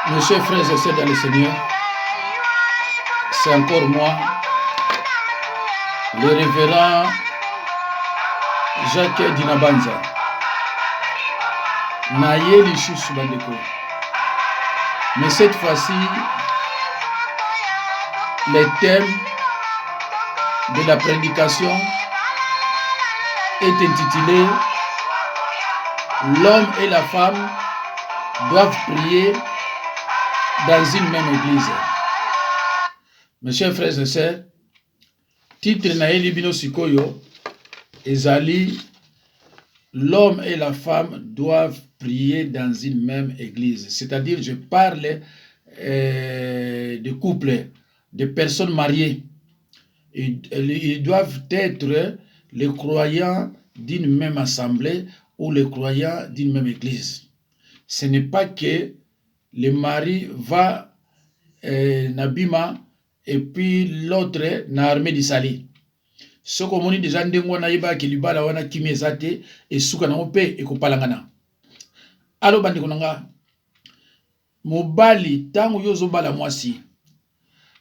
Mes chers frères et sœurs dans le Seigneur, c'est encore moi, le révérend Jacques Dinabanza. Naye Lichus Bandeko. Mais cette fois-ci, le thème de la prédication est intitulé L'homme et la femme doivent prier dans une même église. Mes chers frères et sœurs, titre Naeli Bino Sikoyo, Ezali, l'homme et la femme doivent prier dans une même église. C'est-à-dire, je parle de couples, de personnes mariées. Ils doivent être les croyants d'une même assemblée ou les croyants d'une même église. Ce n'est pas que le mari va Nabima et puis l'autre na armée d'Isali. Ce qu'on dit déjà ndengo na iba ki libala wana kimi ezate et suka na ope et kopalangana. Alo bandi konanga mobali tango yozo bala mwasi.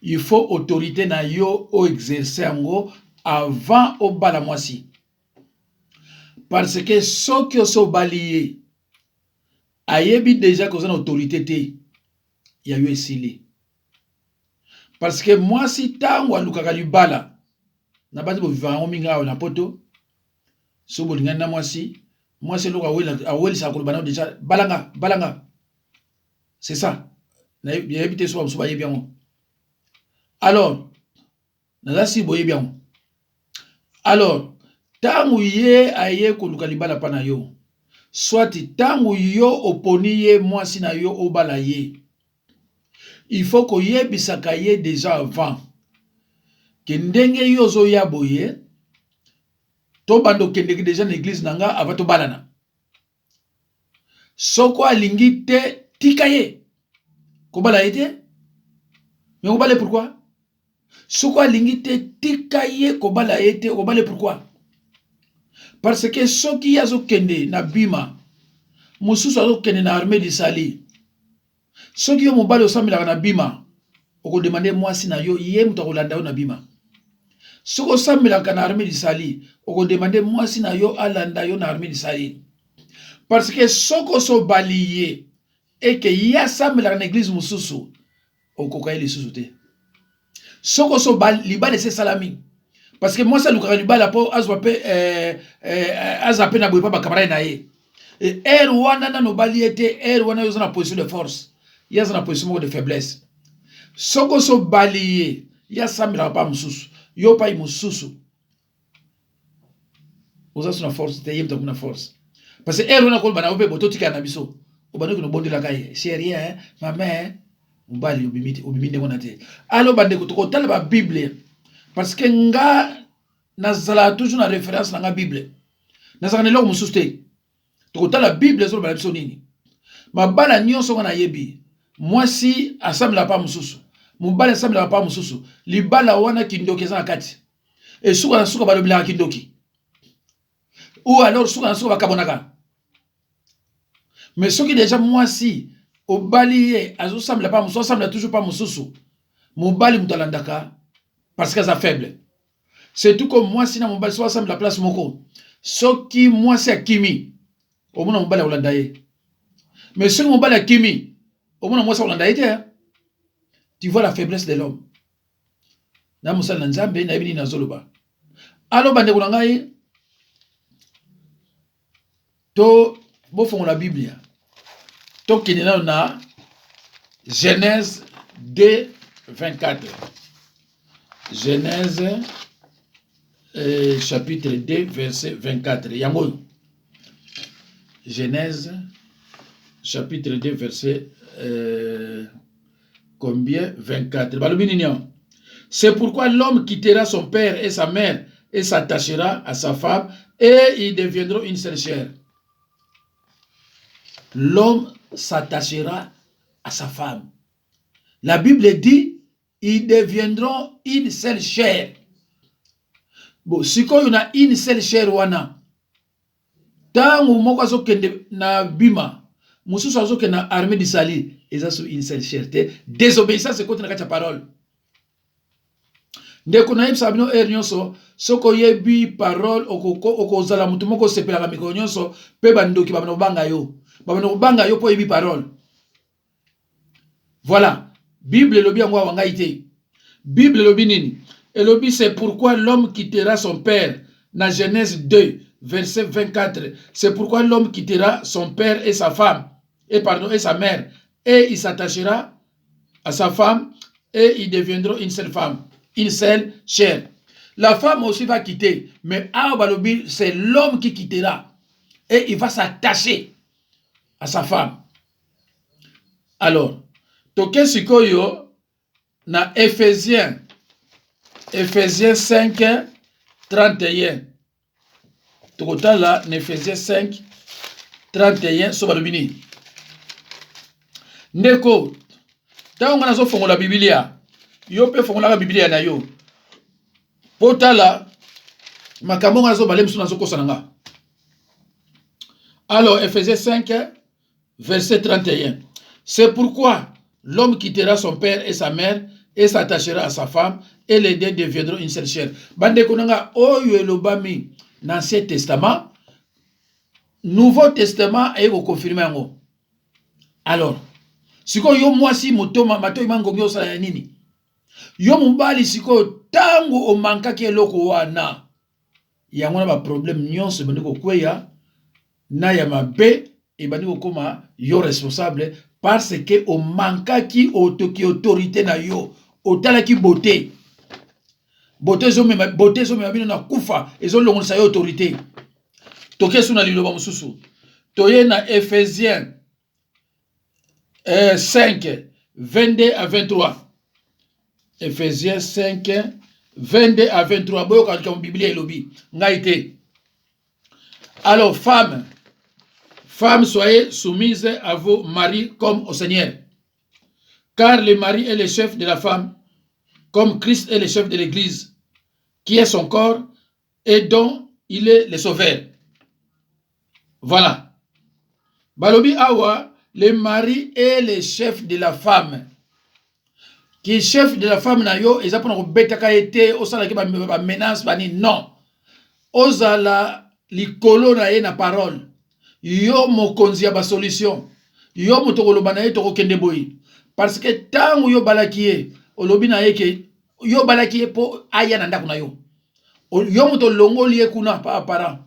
Il faut autorité na yo o exercer ngo avant au bala mwasi. Parce que ce qui so balié ayebi déjà que une autorité te ya yo esili. Parce que moi si tango alukaka libala na bati bo vivant minga na poto so bo lingana moi si luka aweli sa kolobana déjà balanga c'est ça na yebite so ba yebiango. Alors na si bo yebiango. Alors tango ye aye koluka libala pana yo soit tango yo oponi ye moi si na yo obala ye. Il faut que yebisaka ye déjà avant que ndenge yo zo ya boye to bando kendeki déjà na église nanga avant to balana soko alingi te tika ye ko bala ete mais ko bale pourquoi soko alingi te tika ye ko bala ete ko bale pourquoi parce que soki yazo kende na bima mususu azo kende na armée d'Isali soki yo mobali osamela na bima oko demander moi si na yo ye muto kolanda na bima. Soko samela kana armée d'Isali, oko demander moi si na yo alanda yo na armée d'Isali. Parce que soko so baliye et que ya samela na église mususu, oko kaye le susute. Soko so libale c'est salami. Parce que moi ça lukaka libala po azwape azape na boye pa bakamara na ye. Et wana na no baliete wana yo na position de force. Ya na position de faiblesse. Soko so baliye ya samela pa mususu. Yo pa imususu oza suna force te yemta kuna force parce que wana ko bana ope bototika na biso obane ko bondela kai c'est rien ma mère mbali obimite kona te alo bande ko tokotala ba bible parce que nga nazala toujours na référence na nga bible nazaka ne lo mususu te tokotala bible zo bana biso nini mabala nyonso na yebi mwasi assemble pa mususu mobali assemble pa mususu libala wana kindoki eza kati et suka na suka balobela kindoki ou alors suka na suka bakabonaka mais soki déjà mwasi obali azo assemble pa mususu assemble toujours pas mususu mobali mutalandaka parce que ça faible c'est tout comme moi si na mobali so assemble la place moko soki mwasi akimi omona mobali olanda ye mais soki mobali akimi omona mwasi olanda ye te. Tu vois la faiblesse de l'homme. Na musala na nzambe na yebini na zoloba. Alo bande ko ngai to bofongo la Bible. To kinena na Genèse 2 24. Genèse chapitre 2 verset 24. Yango. Genèse chapitre 2 verset combien 24. C'est pourquoi l'homme quittera son père et sa mère et s'attachera à sa femme et ils deviendront une seule chair. L'homme s'attachera à sa femme. La Bible dit ils deviendront une seule chair. Bon, si on a une seule chair wana tangu moko azokende na bima Moussou Azo qui na armée du Sali, ils ont sous une seule cherté. Désobéissance, c'est quand on a la parole. Dès qu'on a eu Sabino Ernyoso, ce qu'on y a bu parole, au zala mutumoko sepela la mikonyoso, pe bando qui va me banga yo. Babano banga yo po y parole. Voilà. Bible le bien moi wangaité. Bible le binini. Et le but c'est pourquoi l'homme quittera son père. Dans Genèse 2, verset 24. C'est pourquoi l'homme quittera son père et sa femme. Et sa mère. Et il s'attachera à sa femme. Et ils deviendront une seule femme. Une seule chair. La femme aussi va quitter. Mais c'est l'homme qui quittera. Et il va s'attacher à sa femme. Alors, toke sikoyo na Ephésiens 5, 31. Tokotala na Ephésiens 5, 31 so balobini. Ndeko, tango ngana zo fongola Biblia. Yo pe fongola la Biblia na yo. Potala makambo ngana zo balem suna zo kosananga. Alors Ephésiens 5, verset 31. C'est pourquoi l'homme quittera son père et sa mère et s'attachera à sa femme et les deux deviendront une seule chair. Bande konanga oyo elobami dans l'Ancien Testament, Nouveau Testament et confirmé ngo. Alors, siko yo mwasi motoma matoi mangongi osala nini? Yo mubali siko tango o manka ke loko wana. Yango na ba problème nyonso bande ko kweya na ya mabe et bande ko koma yo responsable parce que o manka ki autorité na yo, o tala ki beauté. Beauté zo me bino na kufa ezo longo sa yo autorité. Toke suna liloba mususu. Toye na Ephésiens 5, 22 à 23. Ephésiens 5, 22 à 23. Boyo ka Biblia elobi. Ngaite. Alors, femmes, soyez soumises à vos maris comme au Seigneur. Car le mari est le chef de la femme, comme Christ est le chef de l'Église, qui est son corps et dont il est le sauveur. Voilà. Balobi awa, le mari est le chef de la femme. Qui est chef de la femme na yo, et ça pour nous betaka été, osala ki ba menace bani non. Osala likolo na ye na parole. Yo mokonzi ya ba solution. Yo motokoloba na ye toko kende boyi. Parce que tango yo balaki ye, olobi na ye ke yo balaki ye po aya na ndako na yo. Yo moto longoli ye kuna pa parent.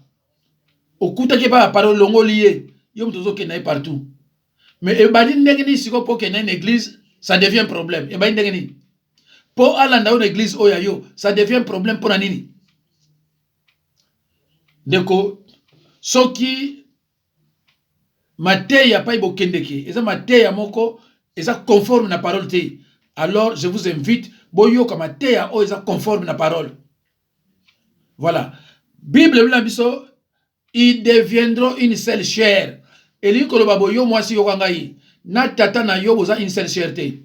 Okuta ke pa parent longoli ye, yo moto zo kende partout. Mais ebadi ndenge ni siko po kende une église, ça devient un problème. Ebadi ndenge ni. Po alanda une église oya yo, ça devient un problème pour nini. Deko soki mateya pa ibokendeke, eza mateya moko eza conforme na parole te. Alors je vous invite boyo ka mateya o eza conforme na parole. Voilà. Bible biso ils deviendront une seule chair. Et lui koloba boyo mwasi yo kangai na tata na yo boza une seule chair te.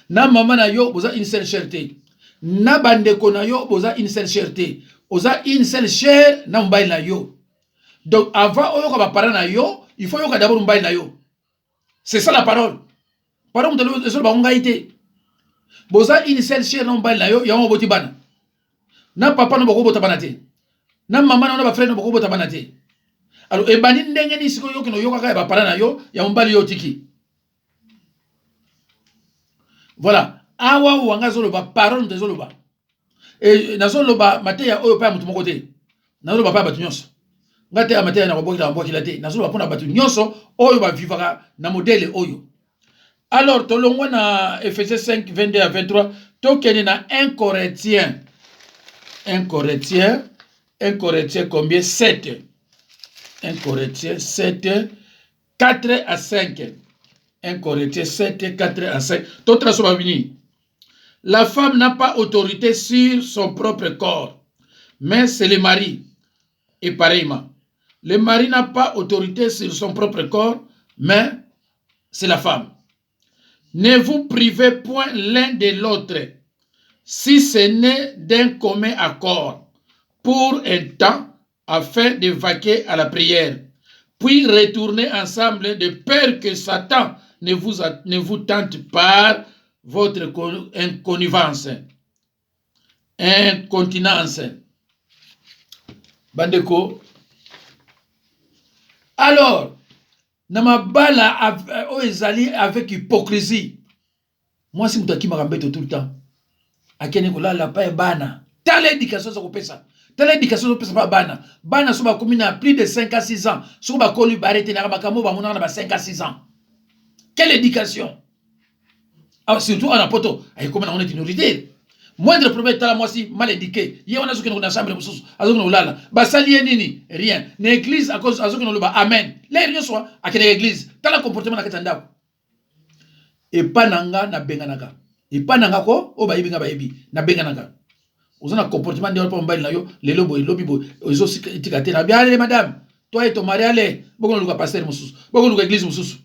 Na maman na yo boza une seule chair te. Na bandeko na yo boza une seule chair te. Oza une seule chair na mbail na yo. Donc avant oyo ka ba parent na yo, il faut yo ka d'abord mbail na yo. C'est ça la parole. Parole de so ba ngaité. Boza une seule chair na mbail na yo, ya mo boti bana. Na papa no boko bota bana te. Na maman na ba frère no boko bota bana te. Alors ebani ndenge ni siko yo kino yo ka ba parent na yo, ya mbali yo tiki. Voilà. Awa wanga zo lo ba parole de zo lo ba. Et nazo loba mateya oyo pa mutu moko te. Nazo loba pa batu nyonso. Ngate ya mateya na koboki na mboki la te. Nazo loba pona batu nyonso oyo ba vivaka na modèle oyo. Alors tolongwa na Ephésiens 5 22 à 23, tokene na 1 Corinthiens combien 7. 1 Corinthiens 7 4 à 5. 1 Corinthiens 7 4 à 5. Totra so ba vini. La femme n'a pas autorité sur son propre corps, mais c'est le mari. Et pareillement, le mari n'a pas autorité sur son propre corps, mais c'est la femme. Ne vous privez point l'un de l'autre, si ce n'est d'un commun accord, pour un temps, afin de vaquer à la prière. puis retournez ensemble de peur que Satan ne vous tente par votre incontinence. Bandeko. Alors, namabala ezali avec hypocrisie. Moi, si mutaki makambeto tout le temps. Akene kolala pa bana. Tala éducation ça kopesa. Tala éducation kopesa pa bana. Bana so ba komina plus de 5 à 6 ans. So ba kolu barete na makambo ba mona na ba 5 à 6 ans. Quelle éducation? Ah, surtout en apoto, ay comme on est minorité. Moindre problème tala moi si mal éduqué. Yé on a soki na chambre mususu, azoko olala. Ba sali nini? Rien. Na église à cause azoko loba amen. Les rien soit à quelle église. Tala comportement na katanda. Et pas nanga na benganaka. Et pas nanga ko o ba yibinga ba yibi na benganaka. Ozana comportement de pa mbali na yo, lelo boy lobi boy. Ozo tikate na bien madame. Toi et ton mari allez, boko luka pasteur mususu. Boko luka église mususu.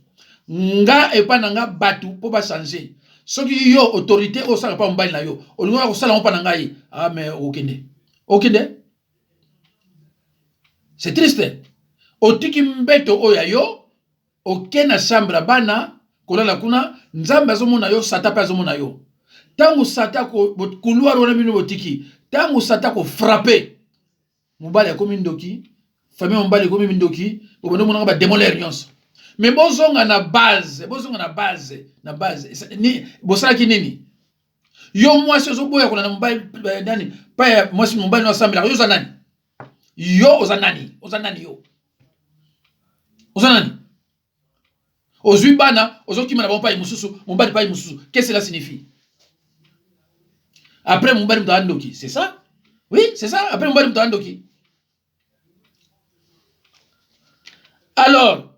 Nga et pas nanga batu pour pas changer. Soki yo autorité au sala pa mbali na yo. Olinga ko sala pa nanga yi. Ah mais okende. Okende. C'est triste. Otiki mbeto oya yo, okena chambre bana, kolala kuna, nzambe azomona yo, sata pa azomona yo. Tangu sata ko couloir wana bino botiki, tangu sata ko frapper. Mobali akomi ndoki, famille mobali akomi ndoki, bobondo mona ba démolir nyonso. Mais bozonga na base, na base. Ni bosala ki nini? Yo mwasi ozoboya kona na mobali nani? Pa mwasi mobali no assemble, yo za nani? Yo oza nani? Oza nani yo? Oza nani? Ozui bana, ozokima na bon pa mususu, mobali pa mususu. Qu'est-ce que cela signifie? Après mobali mto andoki, c'est ça? Oui, c'est ça. Après mobali mto andoki. Alors,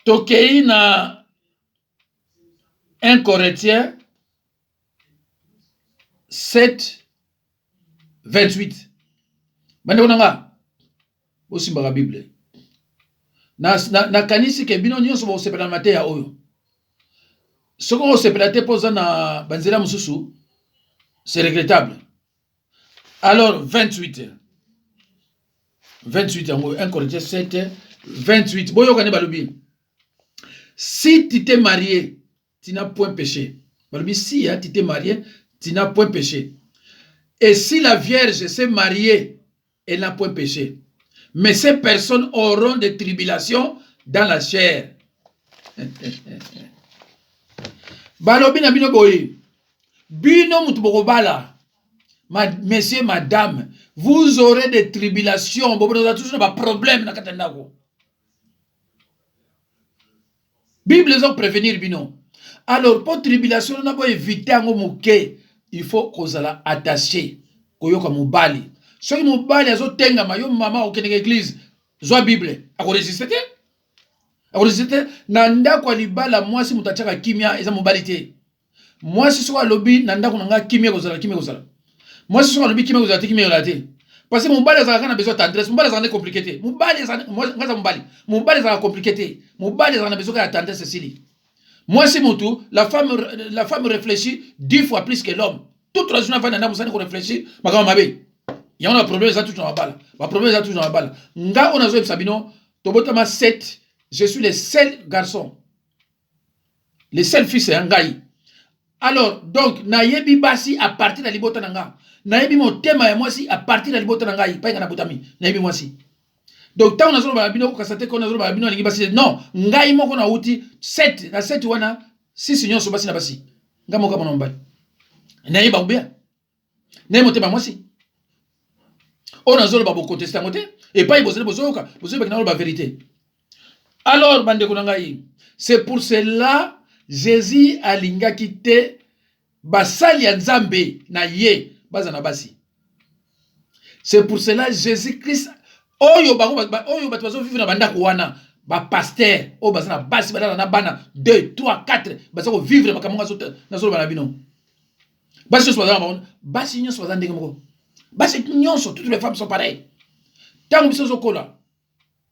tokei na 1 Corinthiens 7, 28. Bande konanga, osimba la Bible. Na kanisi ke bino nyonso ba osepela mate ya oyo. Soko osepela te poza na banzela mususu, c'est regrettable. Alors, 28. 28, 1 Corinthiens 7, 28. Boyo kane balubi. Si tu t'es marié, tu n'as point péché. Balubi, si tu t'es marié, tu n'as point péché. Et si la Vierge s'est mariée, elle n'a point péché. Mais ces personnes auront des tribulations dans la chair. Balobi na bino boye. Bino mutuboko bala. Messieurs, madame, vous aurez des tribulations. Vous avez toujours des problèmes dans la Bible les a prévenir bino. Alors pour tribulation, on a beau éviter un mouké. Il faut qu'on soit attaché. Koyoka mubali. Ceux qui mubali azo tenga mayo mama au Kenya église. Zoa Bible. Ako résister? Ako résister? Nanda kwa libala moi si mutachaka kimia eza mubali te. Moi si soka lobby nanda kunanga kimia kozala kimia kozala. Moi si soka lobby kimia kozala te kimia kozala te. Parce que mubali azala kana besoin tendresse, mubali azala compliqué te. Mubali azala moi ngaza mubali. Mubali azala compliqué te. Mubali azala besoin de tendresse Cécile. Moi si mutu la femme réfléchit 10 fois plus que l'homme. Toute la journée va musani ko réfléchir, makama mabe. Il y a un problème ça tout dans la balle. Ma problème ça tout dans la balle. Nga on a zo sabino tobotama 7. Je suis le seul garçon. Le seul fils c'est ngai. Alors donc nayebi basi à partir de libota nanga. Nayebi motema ya mwasi à partir de libota nanga pa ngana botami. Nayebi mwasi. Donc tant on a zo ba bino ko kasate ko na zo ba bino lingi basi non, ngai moko na uti 7 na 7 wana 6 nyonso basi na basi. Nga moko mona mbali. Nayebi ba bien. Nayebi motema mwasi. On a zolo babo contester ngote et pas ibozele bozoka bozoka na la vérité. Alors bande konangai, c'est pour cela Jésus alinga kite basali ya nzambe na ye bazana basi. C'est pour cela Jésus Christ oyo bato vivre na banda ko wana ba pasteur o bazana basi badala na bana 2 3 4 bazako vivre makamanga zote na zolo bana bino. Basi so bazana basi nyonso bazana ndenge moko. Basi nyonso toutes les femmes sont pareilles. Tant biso zokola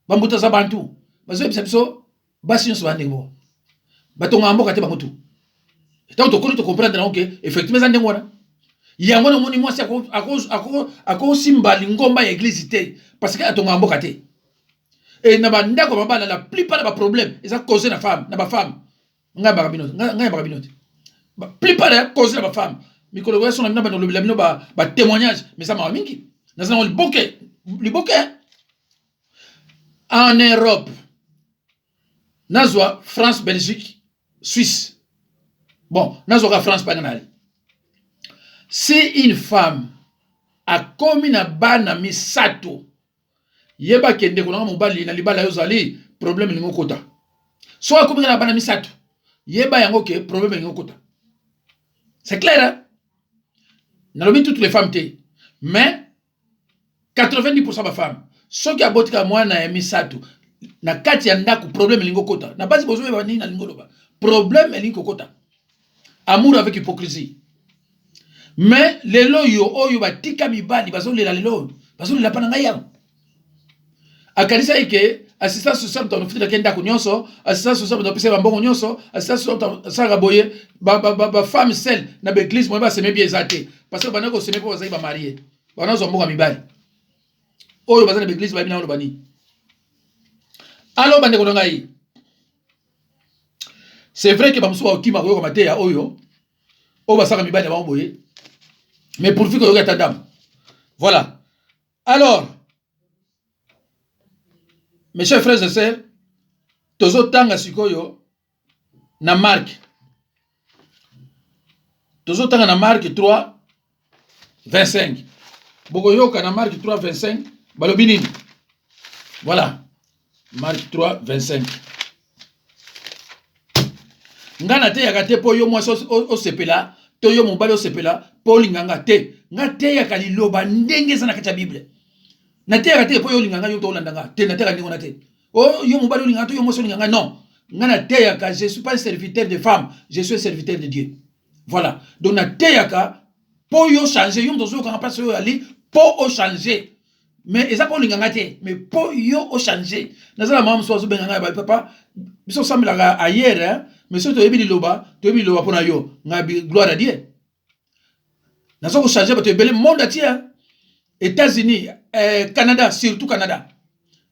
bambuta za bantu bazo biso basi nyonso bandenge moko. Batonga mboka te bangotu. Tant to comprendre donc effectivement za ndenge wana. Yango na moni mwasi ako simba lingomba ya église te parce que atonga mboka te. Et na banda ko baba la plupart de problème ils ont causé la femme, na ba femme. Nga barabinote, nga barabinote. La plupart de cause de la femme. Mikolo weso na bina ba lobila bino ba témoignage, mais ça m'a mingi. Na ça le bokeh, le bokeh. En Europe, nazwa France, Belgique, Suisse. Bon, nazwa France pas nali. Si une femme a commis na bana misato, yeba kende ko na mobali na libala yo zali problème lingo kota. So a commis na bana misato, yeba yango ke problème lingo kota. C'est clair, hein? Nalobi toutes les femmes té. Mais 90% de femmes. Ceux qui abotent à moi na misato, na kati ya ndako problème lingo kota. Na basi bozo ba ni na lingo loba. Problème lingo kota. Amour avec hypocrisie. Mais lelo yo oyo batika mibali bazo lela lelo. Bazo lela pa na ngai yango. Akanisa ike assistance sociale dans le fil de kenda ko nyonso, assistance sociale dans pesa mbongo nyonso, assistance sociale sanga boye ba femme seule na ba église mo ba seme bien ezate parce que banako seme po bazali ba marié. Banazo mbongo mibali. Oyo bazali na église ba bina ono bani. Alors bande ko ngai. C'est vrai que bamso ba kima ko ko mateya oyo. O ba saka mibali ba boye. Mais pourvu que yo ta dame. Voilà. Alors mes chers frères et sœurs, tozo tanga sikoyo na Marc. Tozo tanga na Marc 3 25. Boko yoka na Marc 3 25 balobi nini? Voilà. Marc 3 25. Ngana te yakate po yo mwasi o sepela, to yo mobali o sepela, po linganga te. Nga te yakali loba ndenge za na kati ya Bible. Na te yakate po yo linganga yo to landanga, te na te ka na te. Oh yo mobali linganga to yo mwasi linganga non. Ngana te yaka, je suis pas un serviteur de femme, je suis un serviteur de Dieu. Voilà. Donc na te yaka po yo changer, yo mdozo ka pas yo ali po o changer. Mais ça pour linganga te, mais po yo o changer. Nazala maman so benganga ba papa, biso samela ailleurs hein. Mais si tu es loba pour yo, gloire à Dieu. Nous avons changé parce que le monde entier, États-Unis, Canada, surtout Canada.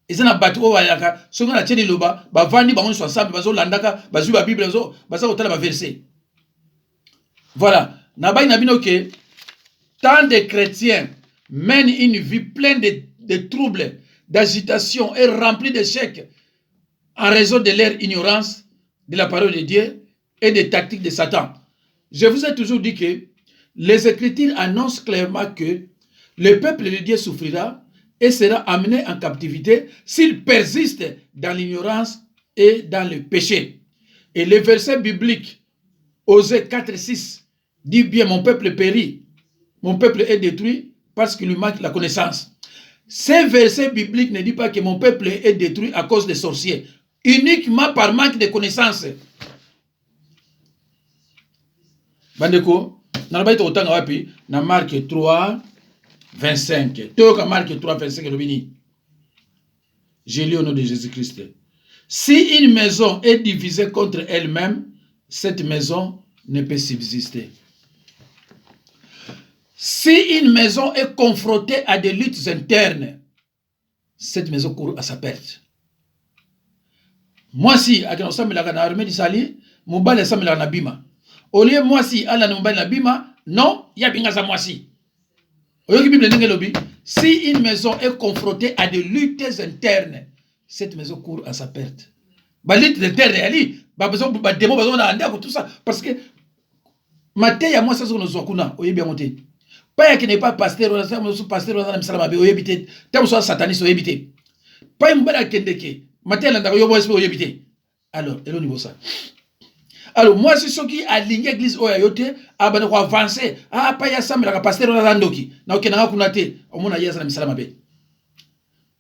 Ils ont battu au Wayaka, ceux qui ont acheté loba, vandi, ils sont ensemble, ils ont landaka, ils ont la Bible, ils ont la verset. Voilà. Nabai nabino que tant de chrétiens mènent une vie pleine de troubles, d'agitation et remplie d'échecs en raison de leur ignorance de la parole de Dieu et des tactiques de Satan. Je vous ai toujours dit que les Écritures annoncent clairement que le peuple de Dieu souffrira et sera amené en captivité s'il persiste dans l'ignorance et dans le péché. Et le verset biblique, Osée 4:6, dit bien, mon peuple périt, mon peuple est détruit parce qu'il lui manque la connaissance. Ce verset biblique ne dit pas que mon peuple est détruit à cause des sorciers, uniquement par manque de connaissances. Bandeko, na baito otanga wapi na Marc 3 25. Toka Marc 3 25 lobini. Je lis au nom de Jésus-Christ. Si une maison est divisée contre elle-même, cette maison ne peut subsister. Si une maison est confrontée à des luttes internes, cette maison court à sa perte. Moi si akina osamela na armée d'Israël, mobali osamela na bima. Au lieu moi si ala na mobali na bima, non, ya binga za moi si. Oyoki Bible ndenge lobi, si une maison est confrontée à des luttes internes, cette maison court à sa perte. Ba lutte interne ali, ba besoin ba démon besoin na ndako tout ça parce que maté ya moi ça zo no zokuna, oyebi monter. Pas ya qui n'est pas pasteur, on a pasteur on a misala ba oyebité, tam so sataniste oyebité. Pas mbala kendeke. Alors, et le niveau ça. Alors, moi, c'est ceux qui alignent l'église au Yayote, abandon pour avancer. Ah, pas ya ça, mais la pasteur on a landoki. Na ok, na kunate. Au moins, ya ça misala mabe.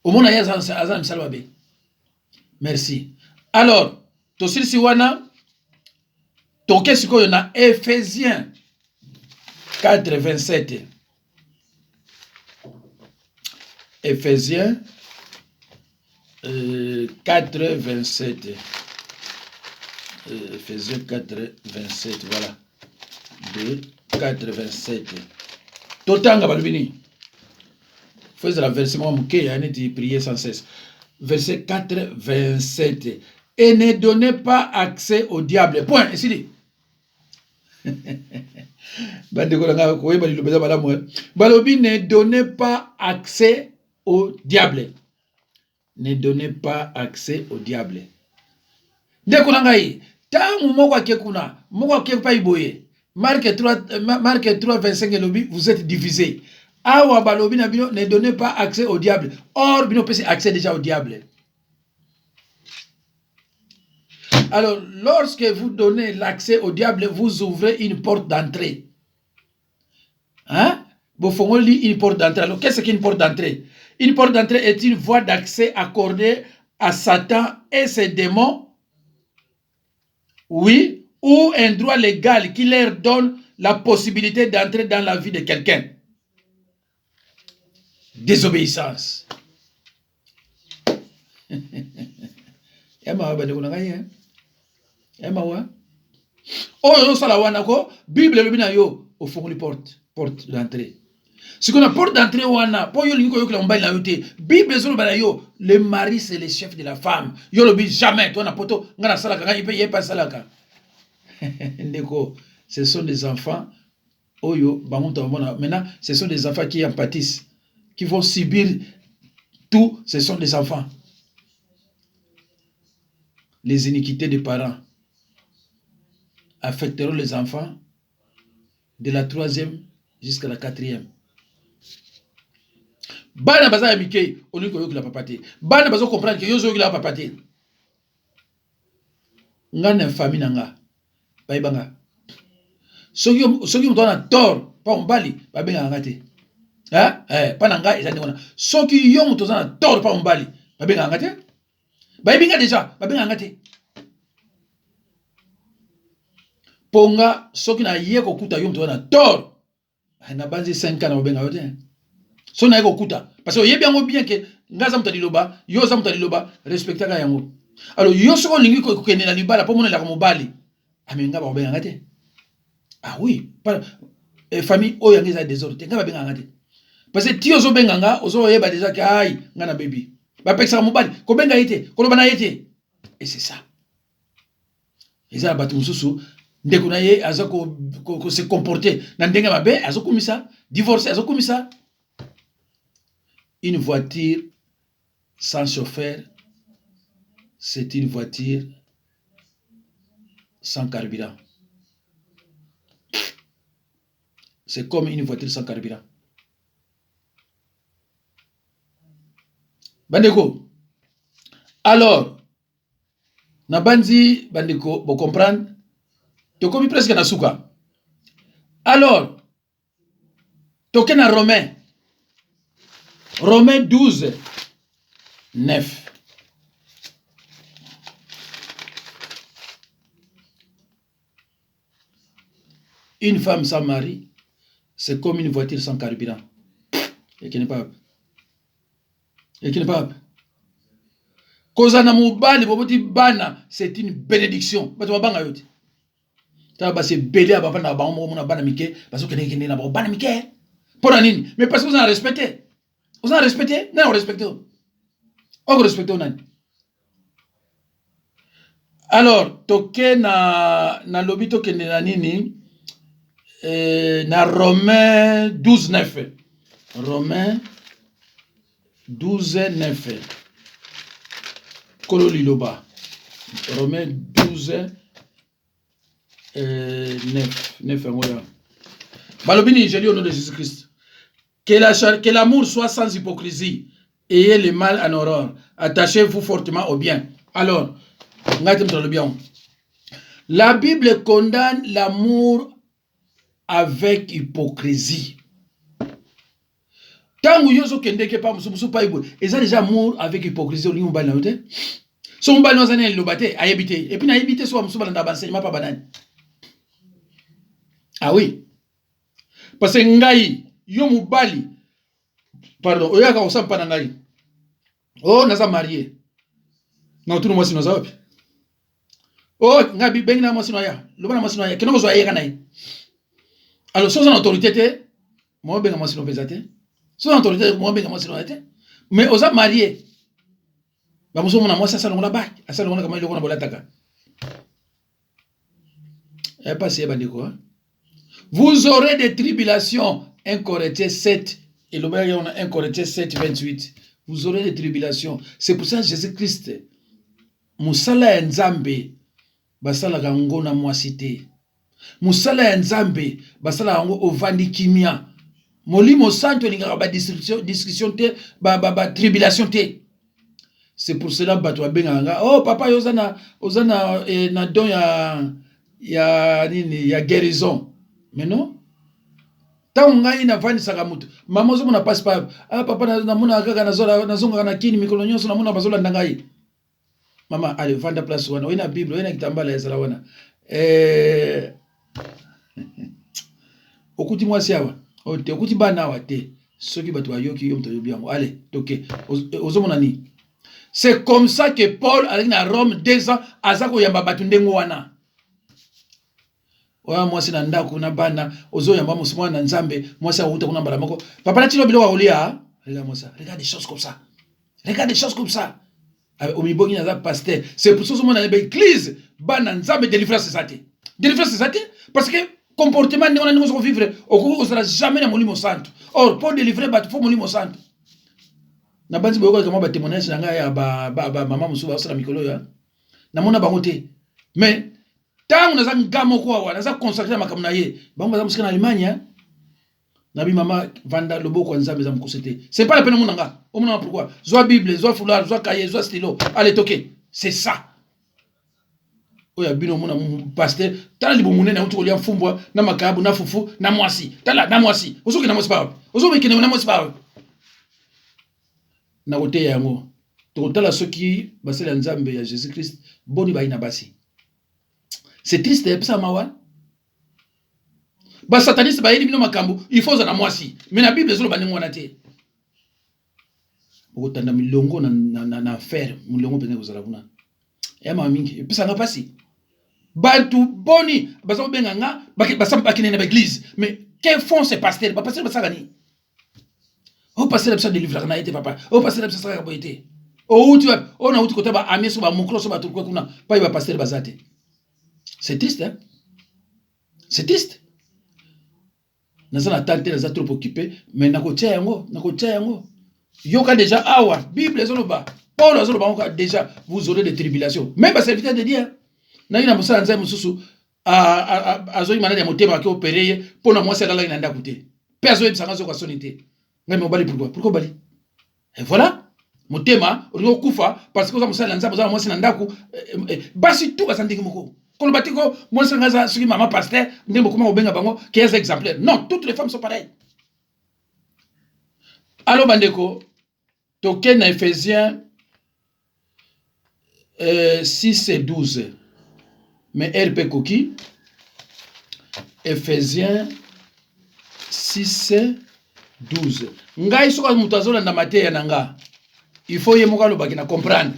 Au moins, ya ça misala mabe. Merci. Alors, to si wana, to qu'est-ce qu'on a Éphésiens 4:27. Éphésiens 4:27. Éphésiens 4:27. Voilà. 4:27. Totanga balbini. Faisez la version moi mouké, il y a prier sans cesse. verset 4, 27. Et ne donnez pas accès au diable. Point. Ici dit. Balobi, ne donnez pas accès au diable. Ne donnez pas accès au diable. Ndeko nangai, tangu moko akekuna, moko akepa iboye. Marc 3, 25 elobi, vous êtes divisés. Awa balobi na bino, ne donnez pas accès au diable. Or, bino peut accès déjà au diable. Alors, lorsque vous donnez l'accès au diable, vous ouvrez une porte d'entrée. Hein? Vous faites une porte d'entrée. Alors, qu'est-ce qu'une porte d'entrée? Une porte d'entrée est une voie d'accès accordée à Satan et ses démons. Oui, ou un droit légal qui leur donne la possibilité d'entrer dans la vie de quelqu'un. Désobéissance. Bible le yo au fond porte d'entrée. Ce qu'on a porte d'entrée wana po yo lingo yo la na yote Bible zo ba yo le mari c'est le chef de la femme. Yo le bi jamais toi na poto ngana salaka nga ipe pas salaka. Ndeko, ce sont des enfants oyo maintenant ce sont des enfants qui empathisent, qui vont subir tout, ce sont des enfants. Les iniquités des parents affecteront les enfants de la 3e jusqu'à la 4e. Bana baza ya mike oliko yo la papate. Bana bazo comprendre que yo zo la papate. Ngana famille nanga. Baibanga. Soki muto na tort pa mbali babenga ngate. Hein? Pa nanga ezali ngona. Soki yo muto na tort pa mbali babenga ngate. Baibinga déjà babenga ngate. Ponga soki na yeko kuta yo muto na tort. Na banzi 5 ans na babenga yote. So na yeko kuta parce que yebi yango bien que ngaza muta liloba, yo za muta liloba respectaka yango. Alors yo soko lingi ko kende na libala po mona la mobali. Amenga ba babenga ngate. Ah oui, famille oyo ngeza désordre, nga babenga ngate. Parce que ti ozo benga nga, ozo yeba déjà que ai nga na baby. Ba peksa mobali, ko benga yete, ko loba na yete. Et c'est ça. Eza batu mususu ndeko na ye aza ko se comporter na ndenga mabe azo komisa, divorcer azo komisa. Une voiture sans chauffeur, c'est une voiture sans carburant. C'est comme une voiture sans carburant. Bandeko. Alors, na banzi bandeko, vous comprenez? Tu as presque na souka. Alors, tu as Romain. Romains 12, 9. Une femme sans mari, c'est comme une voiture sans carburant. Et qui n'est pas. Et qui n'est pas. Kozana mobali boboti bana, c'est une bénédiction. Bato babanga yote. Ta ba se belé aba na ba mo na bana mike, parce que kene na ba bana mike. Pour nini? Mais parce que vous en respectez. Vous en respectez? Non, on respecte. On respecte on. Alors, toke na lobby toke na nini? Na Romains 12, 9. Romains 12, 9. Kolo liloba. Romains 12, 9. 9. Balobini, je lis au nom de Jésus-Christ. Que l'amour soit sans hypocrisie. Ayez le mal en horreur. Attachez-vous fortement au bien. Alors, la Bible condamne l'amour avec hypocrisie. Tant que vous avez pas et déjà amour avec hypocrisie, vous avez dit si vous avez habité, et puis habité soit pas banane. Ah oui. Parce que ngai yo mubali pardon oyaka osamba na ngai oh naza marié na tout le monde sinoza wapi oh ngabi bengi na mwasi noya loba na mwasi noya kinoko zo ayeka nai alors sans autorité te mo benga mwasi no pesate sans autorité mo benga mwasi noya te mais oza marié ba mozo mona moi ça longola ba asa longola kama ile kona bolataka pas si bandiko hein. Vous aurez des tribulations 1 Corinthiens 7 et le on a 1 Corinthiens 7 28. Vous aurez des tribulations. C'est pour ça que Jésus-Christ musala nzambe basala kango na mwasite. Musala nzambe basala kango ovandi kimia. Molimo santo lingaka ba discussion te ba tribulation te. C'est pour cela bato abenganga oh papa ozana na don ya nini ya guérison. Mais non. Tant ngai na vani saka mutu. Mama zo mona passe pas. Ah papa na mona kaka na zonga na kini mikolo nyonso na mona bazola ndangai. Mama allez vanda place wana. Wena Bible, wena kitambala ya sala wana. Okuti mwasi awa. Ote okuti bana wa te. Soki bato bayoki yo mto yobi yango. Allez, toke. Ozomona ni. C'est comme ça que Paul allait à Rome 2 ans azako yamba batu ndengo wana. Wa mwasi na ndako na bana ozo yamba musumwa na nzambe mwasi awuta kuna mbala moko. Papa na tilo biloko olia. Regarde moi ça. Regarde des choses comme ça. Regarde des choses comme ça. Omibongi na za pasteur. C'est pour ça que mon église bana nzambe délivrance ça te. Délivrance ça te parce que comportement ni on a nous vivre au sera jamais na molimo santo. Or pour délivrer bat faut molimo santo. Na banzi boyoko kama ba témoignage na ya ba mama musuba osala mikolo ya. Na mona bango te. Mais tant on a ngamo kwa wana za consacrer makambo na ye. Bango za musika na Allemagne Nabi mama vanda loboko nzambe za mukosete. C'est pas la peine mon nga. O mona pourquoi? Zoa Bible, zoa foulard, zoa cahier, zoa stylo. Allez toquer. C'est ça. Oya bino mona pasteur, tala libo munene utu olia mfumbwa na makabu na fufu na mwasi. Tala na mwasi. Ozoki na mwasi ba. Ozoki na mwasi ba. Na kote yango. To tala soki basela nzambe ya Jésus Christ boni ba ina basi. C'est triste ça mawa. Ba sataniste ba yeli bino makambu, il faut za na mwasi. Mais na Bible zolo baningo na te. Okotanda milongo na affaire, milongo pene kozala kuna. Ya mama mingi, epesa nga pasi. Bantu boni, bazo benga nga, basam bakine na église. Mais quels font ces pasteurs? Ba pasteur basaka ni. O pasteur basa délivrer na été papa. O pasteur basa saka boité. O uti wa, o na uti kota ba ami so ba mukro so ba turko kuna, pa ba pasteur bazate. C'est triste hein? C'est triste. Naza na tante naza trop occupé, mais nakotia yango. Yoka déjà awa, Bible ezoloba. Paul ezoloba déjà vous aurez des tribulations. Même pas serviteur de Dieu. Na ina musala nzai mususu azoyi manani ya motema ki opérer pona mwasi alala ina ndako te. Pe azoyi bisanga zo kwa sonité. Ngai mo bali pourquoi? Pourquoi bali? Et voilà. Motema ringo kufa parce que za musala nzai za mwasi na ndako basi tout basandiki moko. Quand le batiko mwasi ngaza suki mama pasteur ndembo kuma obenga bango qui est exemplaire. Non, toutes les femmes sont pareilles. Alors bandeko token na Ephésiens 6 et 12. Mais RP Koki, Ephésiens 6 et 12. Ngai soka mutazola na mateya nanga. Il faut yemoka lo bakina comprendre.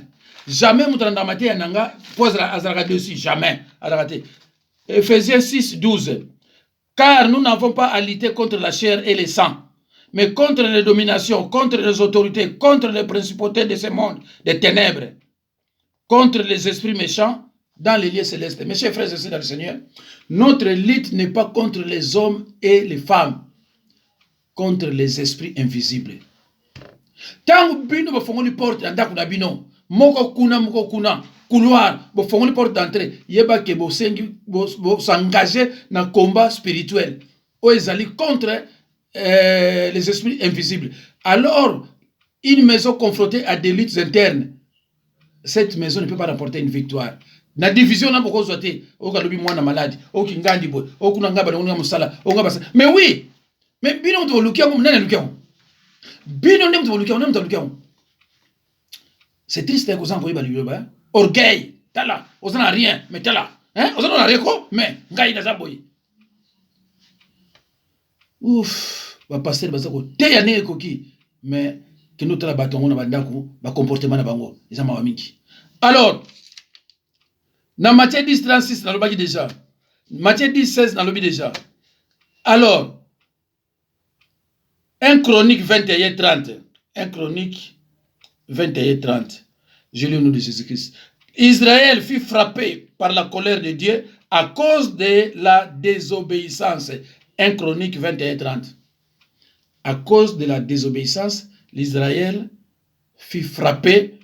Jamais mutana na mateya nanga pose azaraka dessus jamais. Arrêtez. Ephésiens 6 12. Car nous n'avons pas à lutter contre la chair et le sang, mais contre les dominations, contre les autorités, contre les principautés de ce monde, des ténèbres, contre les esprits méchants dans les lieux célestes. Mes chers frères et sœurs dans le Seigneur, notre lutte n'est pas contre les hommes et les femmes, contre les esprits invisibles. Tant que bino ba fongoli porte ndako na bino, moko kuna, couloir, ba fongoli porte d'entrée, yeba ke bo sengi bo s'engager na combat spirituel. O ezali contre les esprits invisibles. Alors, une maison confrontée à des luttes internes, cette maison ne peut pas remporter une victoire. Na division na boko zote, o ka lobi mwana malade, o ki ngandi boy, o kuna ngaba na musala, o ngaba. Mais oui, mais bino to lukia mo nana lukia. Bino ndem to lukia. C'est triste que vous ba liloba. Orgueil, tala, on n'a rien, mais tala. Hein? On n'a rien quoi, mais ngai na zaboy. Ouf, ba pasteur bazako te ya ne koki, mais que nous tra batongo na bandako, ba comportement na bango, ils ama mingi. Alors, dans Matthieu 10 36 na lobaki déjà. Matthieu 10 16 na lobi déjà. Alors, 1 Chronique 21 30. 1 Chronique 21 30. Je lis au nom de Jésus-Christ. Israël fut frappé par la colère de Dieu à cause de la désobéissance. 1 Chronique 21:30. À cause de la désobéissance, l'Israël fut frappé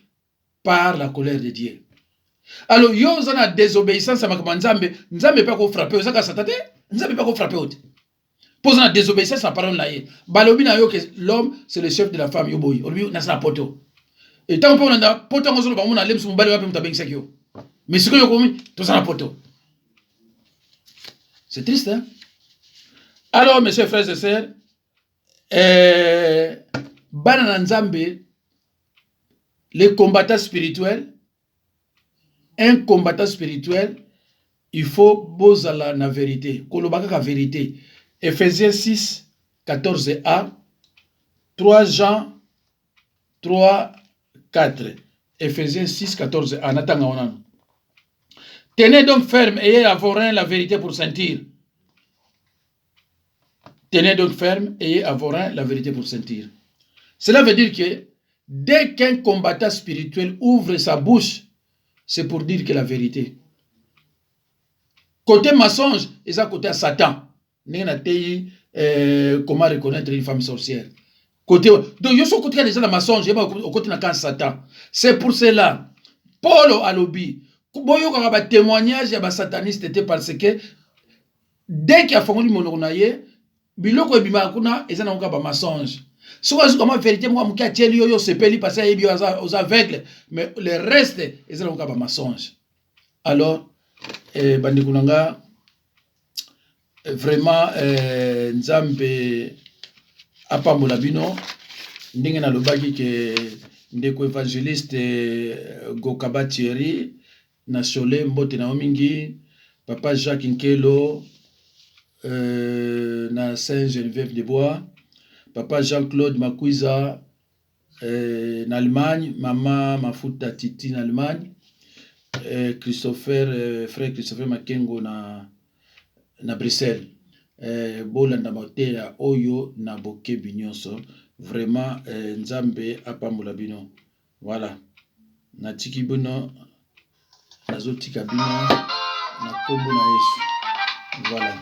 par la colère de Dieu. Alors, yo a la désobéissance à Nzambe, Nzambe pas ko frapper, ozaka satate, Nzambe pas ko frapper autre. Pose la désobéissance à la parole là. Balobi na yo que l'homme c'est le chef de la femme yo boy. Olobi na sa poto. Et tant qu'on a poto on solo ba mona lem sum bali wa pe mutabeng sekyo. Mais ce que yo komi to sa na poto. C'est triste hein. Alors mes chers frères et sœurs, bana Nzambe, les combattants spirituels, un combattant spirituel, il faut bozala la vérité. Kolobaka la vérité. Ephésiens 6, 14a, 3 Jean 3, 4. Ephésiens 6, 14a. Natanga onan. Tenez donc ferme, ayez à vos reins la vérité pour sentir. Tenez donc ferme, ayez à vos reins la vérité pour sentir. Cela veut dire que dès qu'un combattant spirituel ouvre sa bouche, c'est pour dire que la vérité. Côté mensonge, et ça côté à Satan. Comment reconnaître une femme sorcière. Côté, donc, il y a côté déjà la mensonge, au côté de Satan. C'est pour cela, Paul Alobi, Boyo Karaba témoignage, il y a sataniste, était parce que dès qu'il y a fondu mon onaye, biloko ebima kuna, et ça n'a pas mensonge. Si vous avez la vérité, moi, je suis allé aux aveugles, mais le reste, et ça n'a pas mensonge. Alors, Bandikunanga, vraiment, Nzambe apambola bino, ndenge na lobaki ke ndeko évangéliste Gokaba Thierry, na Sholé Mbote na Omingi, Papa Jacques Nkelo, na Saint-Geneviève de Bois, Papa Jean-Claude Makwiza, en Allemagne, Maman Mafuta Titi en Allemagne, Christopher, frère Christopher Makengo na Bruxelles. Bolanda Matea Oyo na Boke Binyonso. Vraiment, Nzambe apambola bino. Voilà. Na tiki bino, na zo tika bino, na kombo na Yesu. Voilà.